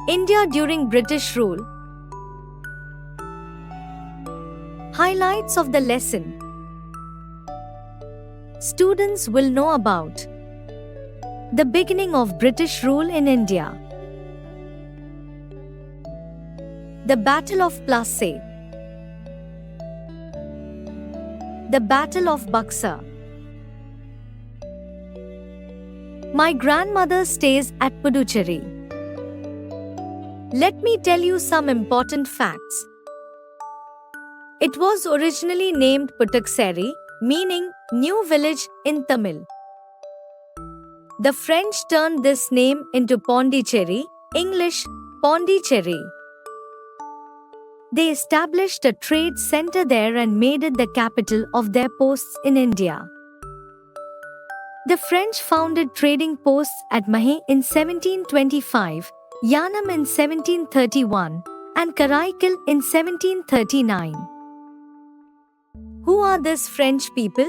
India during British rule. Highlights of the lesson. Students will know about the beginning of British rule in India, the Battle of Plassey, the Battle of Buxar. My grandmother stays at Puducherry. Let me tell you some important facts. It was originally named Puttakseri, meaning new village in Tamil. The French turned this name into Pondicherry, English, Pondicherry. They established a trade center there and made it the capital of their posts in India. The French founded trading posts at Mahé in 1725, Yanam in 1731, and Karaikal in 1739. Who are these French people?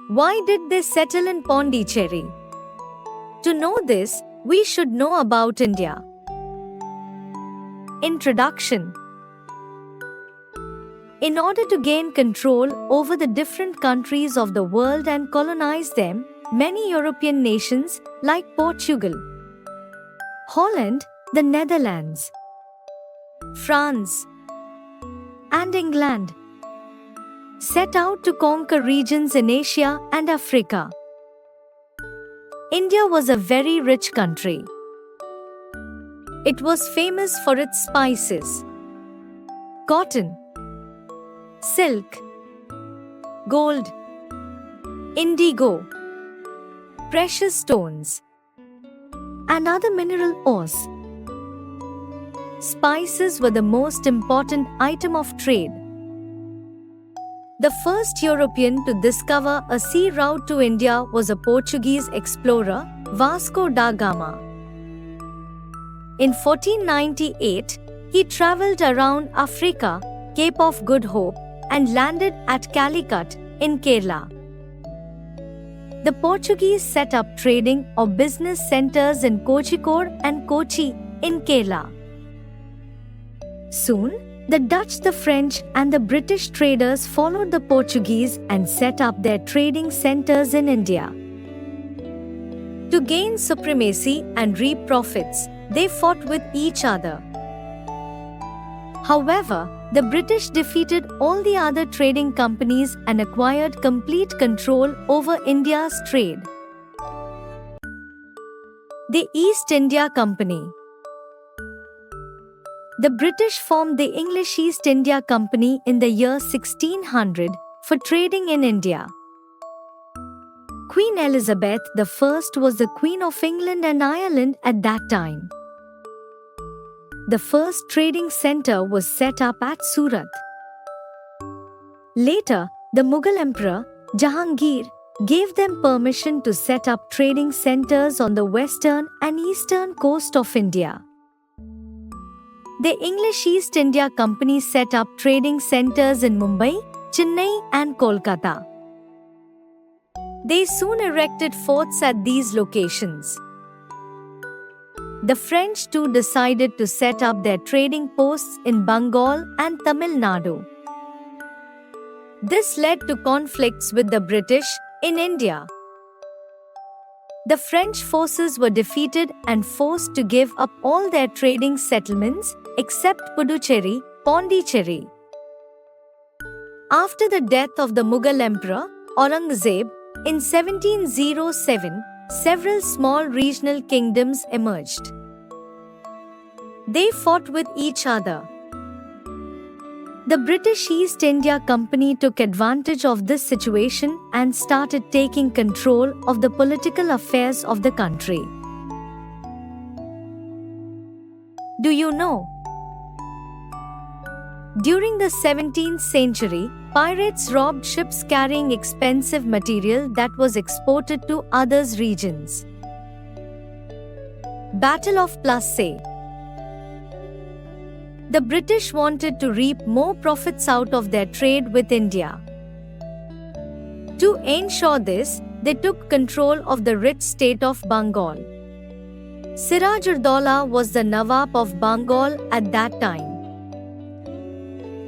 Why did they settle in Pondicherry? To know this, we should know about India. Introduction. In order to gain control over the different countries of the world and colonize them, many European nations like Portugal, Holland, the Netherlands, France, and England set out to conquer regions in Asia and Africa. India was a very rich country. It was famous for its spices, cotton, silk, gold, indigo, precious stones, and other mineral ores. Spices were the most important item of trade. The first European to discover a sea route to India was a Portuguese explorer, Vasco da Gama. In 1498, he travelled around Africa, Cape of Good Hope, and landed at Calicut, in Kerala. The Portuguese set up trading or business centers in Kozhikode and Kochi, in Kerala. Soon, the Dutch, the French, and the British traders followed the Portuguese and set up their trading centers in India. To gain supremacy and reap profits, they fought with each other. However, the British defeated all the other trading companies and acquired complete control over India's trade. The East India Company. The British formed the English East India Company in the year 1600 for trading in India. Queen Elizabeth I was the Queen of England and Ireland at that time. The first trading center was set up at Surat. Later, the Mughal Emperor, Jahangir, gave them permission to set up trading centers on the western and eastern coast of India. The English East India Company set up trading centers in Mumbai, Chennai, and Kolkata. They soon erected forts at these locations. The French too decided to set up their trading posts in Bengal and Tamil Nadu. This led to conflicts with the British in India. The French forces were defeated and forced to give up all their trading settlements except Puducherry, Pondicherry. After the death of the Mughal Emperor, Aurangzeb, in 1707, several small regional kingdoms emerged. They fought with each other. The British East India Company took advantage of this situation and started taking control of the political affairs of the country. Do you know? During the 17th century, pirates robbed ships carrying expensive material that was exported to other regions. Battle of Plassey. The British wanted to reap more profits out of their trade with India. To ensure this, they took control of the rich state of Bengal. Siraj-ud-Daulah was the Nawab of Bengal at that time.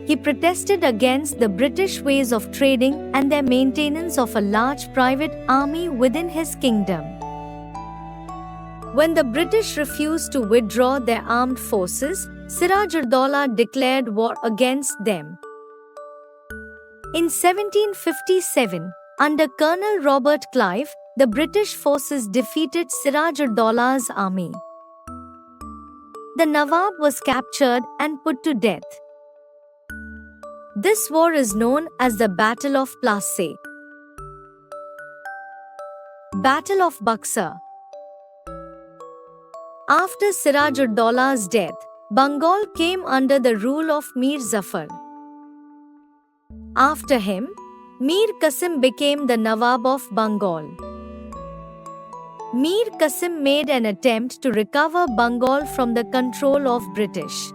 He protested against the British ways of trading and their maintenance of a large private army within his kingdom. When the British refused to withdraw their armed forces, Siraj-ud-Daulah declared war against them. In 1757, under Colonel Robert Clive, the British forces defeated Siraj-ud-Daulah's army. The Nawab was captured and put to death. This war is known as the Battle of Plassey. Battle of Buxar. After Siraj-ud-Daulah's death, Bengal came under the rule of Mir Zafar. After him, Mir Qasim became the Nawab of Bengal. Mir Qasim made an attempt to recover Bengal from the control of British.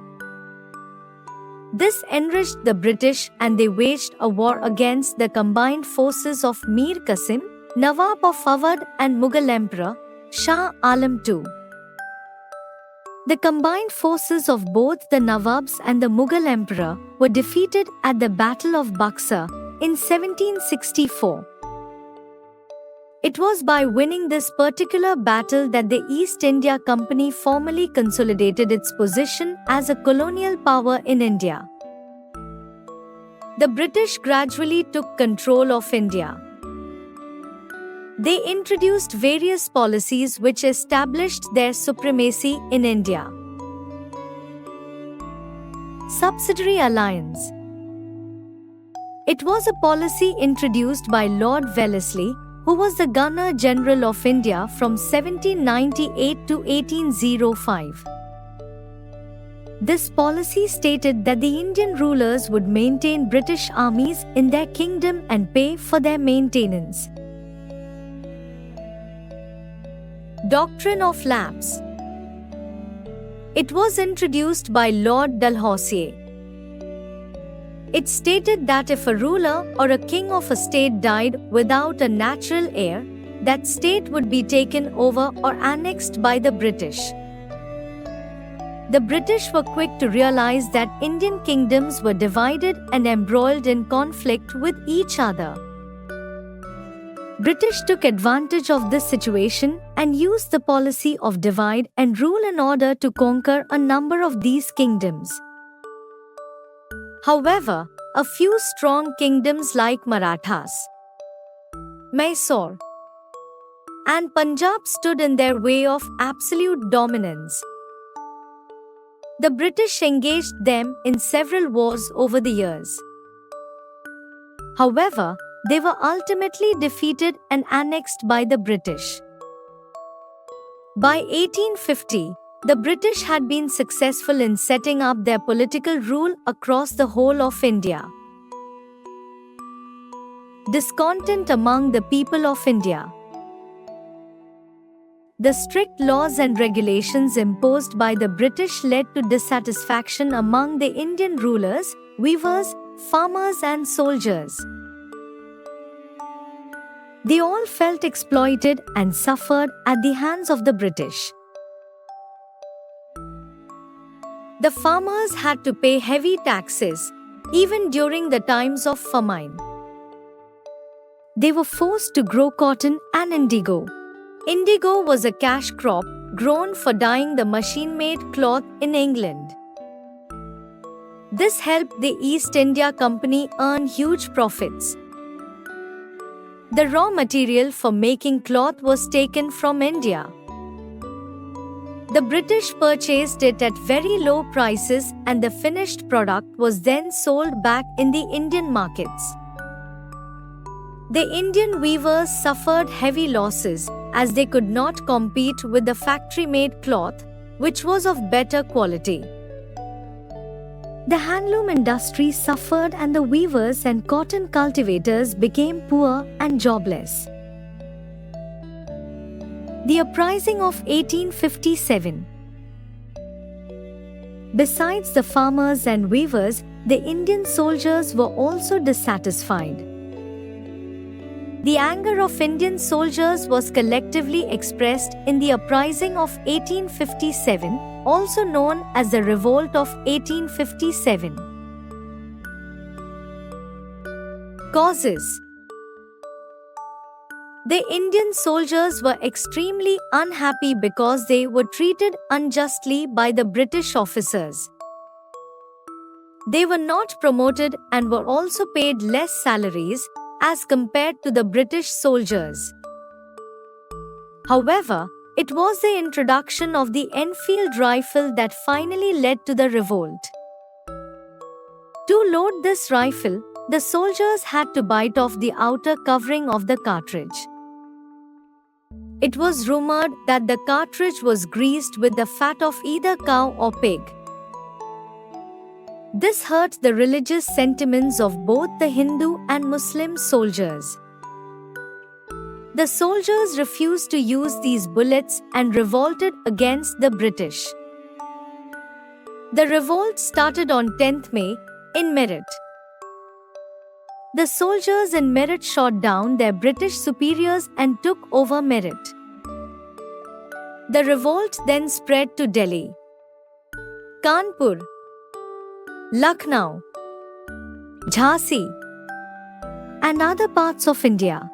This enraged the British and they waged a war against the combined forces of Mir Qasim, Nawab of Awadh and Mughal Emperor, Shah Alam II. The combined forces of both the Nawabs and the Mughal Emperor were defeated at the Battle of Buxar in 1764. It was by winning this particular battle that the East India Company formally consolidated its position as a colonial power in India. The British gradually took control of India. They introduced various policies which established their supremacy in India. Subsidiary alliance. It was a policy introduced by Lord Wellesley, who was the Governor-General of India from 1798 to 1805. This policy stated that the Indian rulers would maintain British armies in their kingdom and pay for their maintenance. Doctrine of lapse. It was introduced by Lord Dalhousie. It stated that if a ruler or a king of a state died without a natural heir, that state would be taken over or annexed by the British. The British were quick to realize that Indian kingdoms were divided and embroiled in conflict with each other. British took advantage of this situation and used the policy of divide and rule in order to conquer a number of these kingdoms. However, a few strong kingdoms like Marathas, Mysore, and Punjab stood in their way of absolute dominance. The British engaged them in several wars over the years. However, they were ultimately defeated and annexed by the British. By 1850, the British had been successful in setting up their political rule across the whole of India. Discontent among the people of India. The strict laws and regulations imposed by the British led to dissatisfaction among the Indian rulers, weavers, farmers and soldiers. They all felt exploited and suffered at the hands of the British. The farmers had to pay heavy taxes, even during the times of famine. They were forced to grow cotton and indigo. Indigo was a cash crop grown for dyeing the machine-made cloth in England. This helped the East India Company earn huge profits. The raw material for making cloth was taken from India. The British purchased it at very low prices and the finished product was then sold back in the Indian markets. The Indian weavers suffered heavy losses as they could not compete with the factory-made cloth, which was of better quality. The handloom industry suffered and the weavers and cotton cultivators became poor and jobless. The Uprising of 1857. Besides the farmers and weavers, the Indian soldiers were also dissatisfied. The anger of Indian soldiers was collectively expressed in the uprising of 1857, also known as the Revolt of 1857. Causes. The Indian soldiers were extremely unhappy because they were treated unjustly by the British officers. They were not promoted and were also paid less salaries as compared to the British soldiers. However, it was the introduction of the Enfield rifle that finally led to the revolt. To load this rifle, the soldiers had to bite off the outer covering of the cartridge. It was rumored that the cartridge was greased with the fat of either cow or pig. This hurt the religious sentiments of both the Hindu and Muslim soldiers. The soldiers refused to use these bullets and revolted against the British. The revolt started on 10th May in Meerut. The soldiers in Meerut shot down their British superiors and took over Meerut. The revolt then spread to Delhi, Kanpur, Lucknow, Jhansi, and other parts of India.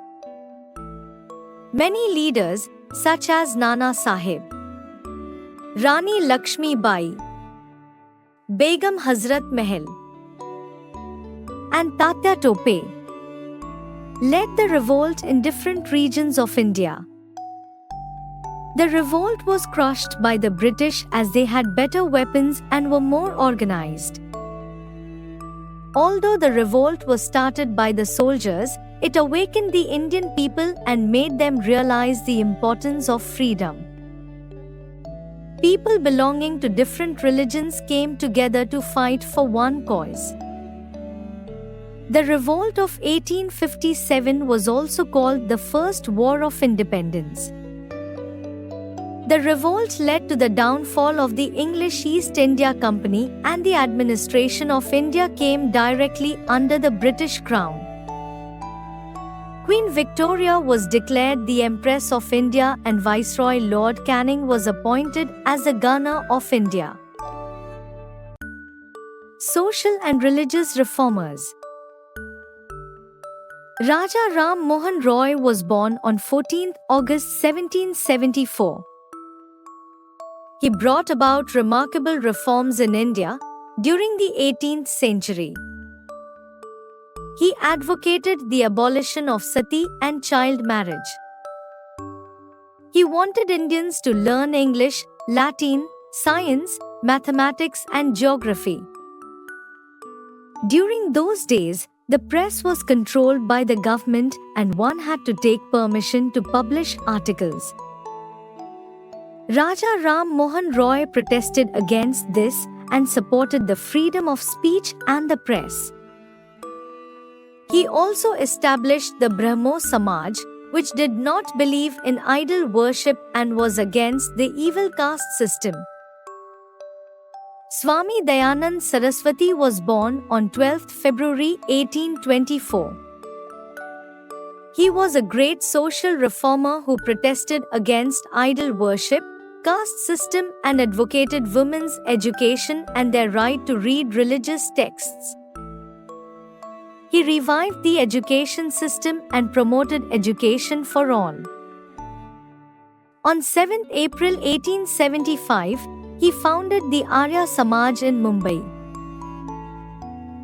Many leaders, such as Nana Sahib, Rani Lakshmi Bai, Begum Hazrat Mahal, and Tatya Tope, led the revolt in different regions of India. The revolt was crushed by the British as they had better weapons and were more organized. Although the revolt was started by the soldiers, it awakened the Indian people and made them realize the importance of freedom. People belonging to different religions came together to fight for one cause. The revolt of 1857 was also called the First War of Independence. The revolt led to the downfall of the English East India Company, and the administration of India came directly under the British Crown. Queen Victoria was declared the Empress of India and Viceroy Lord Canning was appointed as the Governor of India. Social and religious reformers. Raja Ram Mohan Roy was born on 14 August 1774. He brought about remarkable reforms in India during the 18th century. He advocated the abolition of sati and child marriage. He wanted Indians to learn English, Latin, science, mathematics, and geography. During those days, the press was controlled by the government and one had to take permission to publish articles. Raja Ram Mohan Roy protested against this and supported the freedom of speech and the press. He also established the Brahmo Samaj, which did not believe in idol worship and was against the evil caste system. Swami Dayanand Saraswati was born on 12 February 1824. He was a great social reformer who protested against idol worship, caste system, and advocated women's education and their right to read religious texts. He revived the education system and promoted education for all. On 7 April 1875, he founded the Arya Samaj in Mumbai.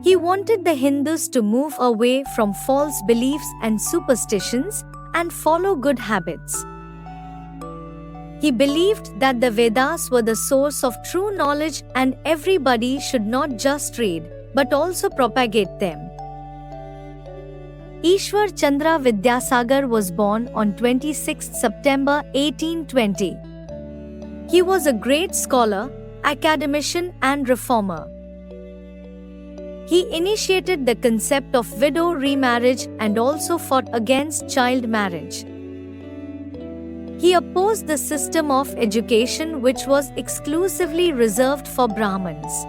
He wanted the Hindus to move away from false beliefs and superstitions and follow good habits. He believed that the Vedas were the source of true knowledge and everybody should not just read, but also propagate them. Ishwar Chandra Vidyasagar was born on 26 September 1820. He was a great scholar, academician, and reformer. He initiated the concept of widow remarriage and also fought against child marriage. He opposed the system of education which was exclusively reserved for Brahmins.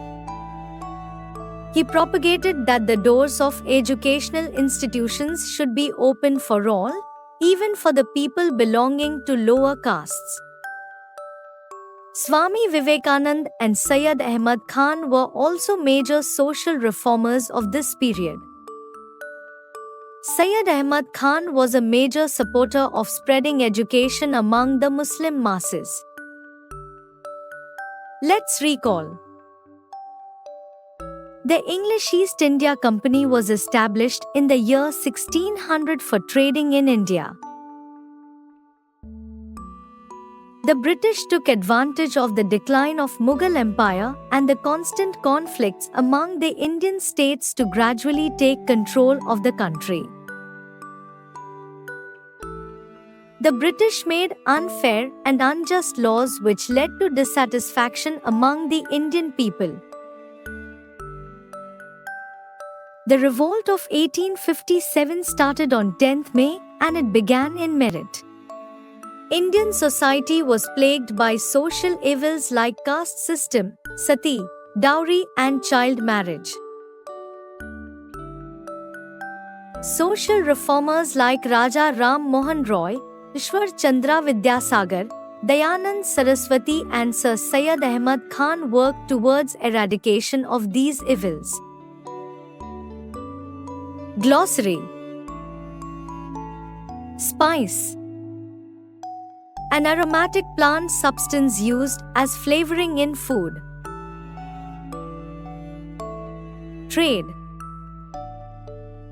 He propagated that the doors of educational institutions should be open for all, even for the people belonging to lower castes. Swami Vivekanand and Syed Ahmad Khan were also major social reformers of this period. Syed Ahmad Khan was a major supporter of spreading education among the Muslim masses. Let's recall. The English East India Company was established in the year 1600 for trading in India. The British took advantage of the decline of Mughal Empire and the constant conflicts among the Indian states to gradually take control of the country. The British made unfair and unjust laws which led to dissatisfaction among the Indian people. The revolt of 1857 started on 10th May and it began in Meerut. Indian society was plagued by social evils like caste system, sati, dowry and child marriage. Social reformers like Raja Ram Mohan Roy, Ishwar Chandra Vidyasagar, Dayanand Saraswati and Sir Syed Ahmad Khan worked towards eradication of these evils. Glossary. Spice. An aromatic plant substance used as flavoring in food. Trade.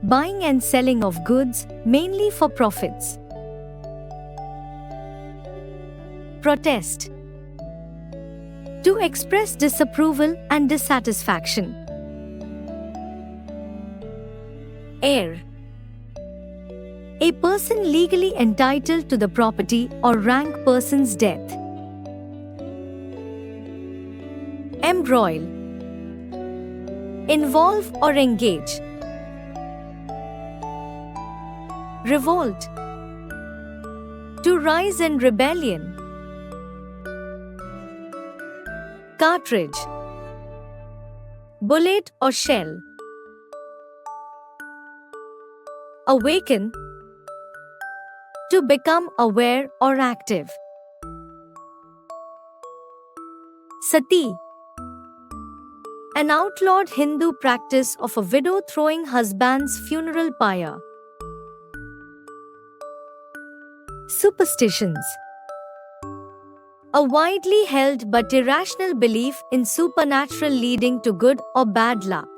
Buying and selling of goods, mainly for profits. Protest. To express disapproval and dissatisfaction. Heir. A person legally entitled to the property or rank person's death. Embroil. Involve or engage. Revolt. To rise in rebellion. Cartridge. Bullet or shell. Awaken. To become aware or active. Sati. An outlawed Hindu practice of a widow throwing husband's funeral pyre. Superstitions. A widely held but irrational belief in supernatural leading to good or bad luck.